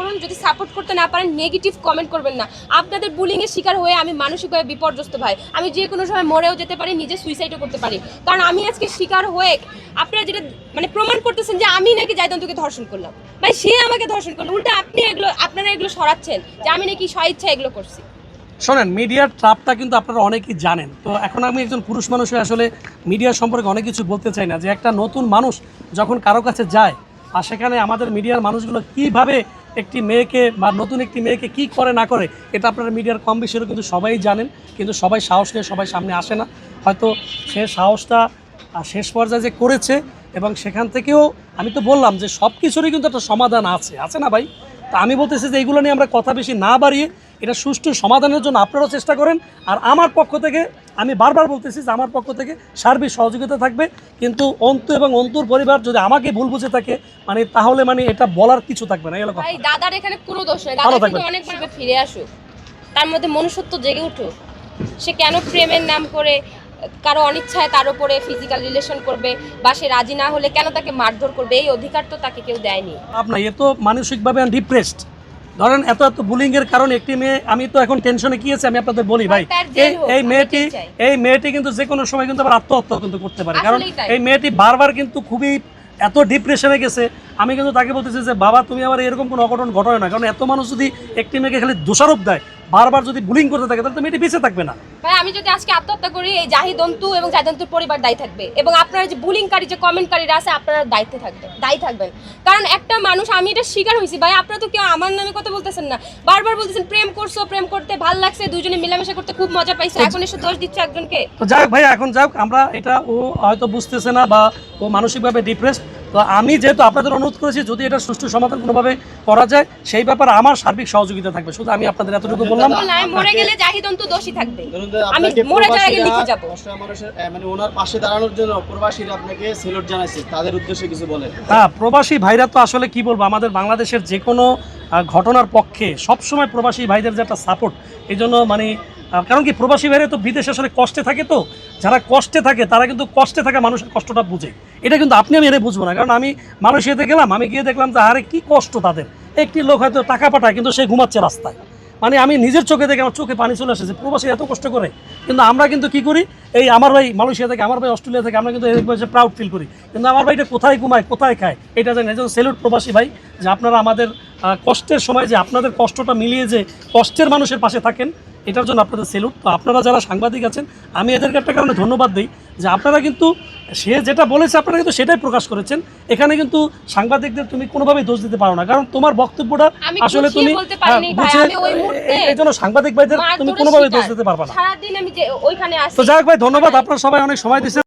করুন, যদি সাপোর্ট করতে না পারেন নেগেটিভ কমেন্ট করবেন না। আপনাদের বুলিংয়ের শিকার হয়ে আমি মানসিকভাবে বিপর্যস্ত ভাই, আমি যে কোনো সময় মরেও যেতে পারি, নিজে সুইসাইডও করতে পারি। কারণ আমি আজকে শিকার হয়ে আপনারা যেটা মানে প্রমাণ করতেছেন যে আমি নাকি জাহিদন্তকে ধর্ষণ করলাম, ভাই সে আমাকে ধর্ষণ করলো, উল্টা আপনারা এগুলো সরাচ্ছেন যে আমি নাকি স্বইচ্ছা এগুলো করছি। শোনেন, মিডিয়ার ট্রাপটা কিন্তু আপনারা অনেকেই জানেন। তো এখন আমি একজন পুরুষ মানুষ হয়ে আসলে মিডিয়া সম্পর্কে অনেক কিছু বলতে চাই না, যে একটা নতুন মানুষ যখন কারো কাছে যায় আর সেখানে আমাদের মিডিয়ার মানুষগুলো কীভাবে একটি মেয়েকে বা নতুন একটি মেয়েকে কী করে না করে, এটা আপনারা মিডিয়ার কম বেশিরও কিন্তু সবাই জানেন, কিন্তু সবাই সাহস নিয়ে সবাই সামনে আসে না। হয়তো সে সাহসটা শেষ পর্যায়ে যে করেছে, এবং সেখান থেকেও আমি তো বললাম যে সব কিছুরই কিন্তু একটা সমাধান আছে না ভাই? তা আমি বলতেছি যে এইগুলো নিয়ে আমরা কথা বেশি না বাড়িয়ে এটা সুষ্ঠু সমাধানের জন্য আপনারাও চেষ্টা করেন। আর আমার পক্ষ থেকে আমি বারবার বলতেছি যে আমার পক্ষ থেকে সার্বিক সহযোগিতা থাকবে। কিন্তু অন্তু এবং অন্তুর পরিবার যদি আমাকে ভুল বুঝে থাকে তাহলে এটা বলার কিছু থাকবে না। এগুলো ভাই দাদার এখানে কোনো দোষ নেই, দাদা কিন্তু অনেকভাবে ফিরে আসুক, তার মধ্যে মনুষ্যত্ব জেগে উঠুক। সে কেন প্রেমের নাম করে কারো অনিচ্ছায় তার উপরে ফিজিক্যাল রিলেশন করবে, বা সে রাজি না হলে কেন তাকে মারধর করবে? এই অধিকার তো তাকে কেউ দেয়নি। আপনার এ তো মানসিকভাবে ডিপ্রেসড। ধরেন এত বুলিংয়ের কারণে একটি মেয়ে, আমি তো এখন টেনশনে কি আছে আমি আপনাদের বলি ভাই, এই মেয়েটি কিন্তু যে কোনো সময় কিন্তু আবার আত্মহত্যা কিন্তু করতে পারে। কারণ এই মেয়েটি বারবার কিন্তু খুবই এত ডিপ্রেশনে গেছে। আমি কিন্তু তাকে বলতেছি যে বাবা তুমি আবার এরকম কোনো অঘটন ঘটায় না, কারণ এত মানুষ যদি একটি মেয়েকে খালি দোষারোপ দেয়, বারবার যদি বুলিং করতে থাকে, তাহলে তো মেয়েটি বেঁচে থাকবে না। ভাই আমি যদি আজকে আত্মহত্যা করি, এই জাহিদন্তু এবং জাহিদন্তুর পরিবার দায়ী থাকবে, এবং আপনারা যে বুলিংকারী যে কমেন্টকারীরা আছে আপনারা দায়ী থাকবেন। কারণ একটা মানুষ, আমি এটা শিকার হয়েছি ভাই, আপনারা তো কেউ আমার নামে কথা বলতেছেন না, বারবার বলতেছেন প্রেম করছো, প্রেম করতে ভালো লাগছে, দুজনে মিলামেশা করতে খুব মজা পাইছে, এখন এসে দোষ দিচ্ছে একজনকে। তো যাই হোক ভাই, এখন যাই হোক, আমরা এটা ও হয়তো বুঝতেছে না বা ও মানসিকভাবে ডিপ্রেসড। তো আমি যেহেতু আপনাদের অনুরোধ করেছি, যদি এটা সুষ্ঠু সমাধান কোনোভাবে করা যায় সেই ব্যাপারে আমার সার্বিক সহযোগিতা থাকবে। শুধু আমি আপনাদের এতটুকু বললাম, মরে গেলে জাহিদন্তু দোষী থাকবে, আমি মরে যাওয়ার আগে লিখে যাব। মানে ওনার পাশে দাঁড়ানোর জন্য প্রবাসীরা আপনাকে সেলুট জানাইছে, তাদের উদ্দেশ্যে কিছু বলেন? হ্যাঁ, প্রবাসী ভাইরা তো আসলে কি বলবো, আমাদের বাংলাদেশের যে কোনো ঘটনার পক্ষে সবসময় প্রবাসী ভাইদের যে একটা সাপোর্ট, এই জন্য কারণ কি প্রবাসী ভাইরা তো বিদেশে আসলে কষ্টে থাকে, তো যারা কষ্টে থাকে তারা কিন্তু কষ্টে থাকা মানুষের কষ্টটা বুঝে। এটা কিন্তু আপনি আমি এটা বুঝবো না, কারণ আমি মালয়েশিয়াতে গেলাম, আমি গিয়ে দেখলাম যে আরে কি কষ্ট তাদের। একটি লোক হয়তো টাকা পাঠায় কিন্তু সে ঘুমাচ্ছে রাস্তায়, আমি নিজের চোখে দেখে আমার চোখে পানি চলে আসে যে প্রবাসী এত কষ্ট করে। কিন্তু আমরা কিন্তু কি করি, এই আমার ভাই মালয়েশিয়া থেকে, আমার ভাই অস্ট্রেলিয়া থেকে, আমরা কিন্তু এই প্রাউড ফিল করি, কিন্তু আমার ভাইটা কোথায় ঘুমায় কোথায় খায় এটা জানি। একজন সেলুট প্রবাসী ভাই, যে আপনারা আমাদের কষ্টের সময় যে আপনাদের কষ্টটা মিলিয়ে যে কষ্টের মানুষের পাশে থাকেন, এটার জন্য আপনাদের সেলুট। তো আপনারা যারা সাংবাদিক আছেন, আমি এদেরকে একটা কারণে ধন্যবাদ দিই যে আপনারা কিন্তু সে যেটা বলেছে আপনারা কিন্তু সেটাই প্রকাশ করেছেন। এখানে কিন্তু সাংবাদিকদের তুমি কোনোভাবেই দোষ দিতে পারো না, কারণ তোমার বক্তব্যটা আসলে তুমি বুঝে, এই জন্য সাংবাদিক ভাইদের তুমি কোনোভাবেই দোষ দিতে পারবে না। তো যাই হোক ভাই, ধন্যবাদ, আপনারা সবাই অনেক সময় দিচ্ছেন।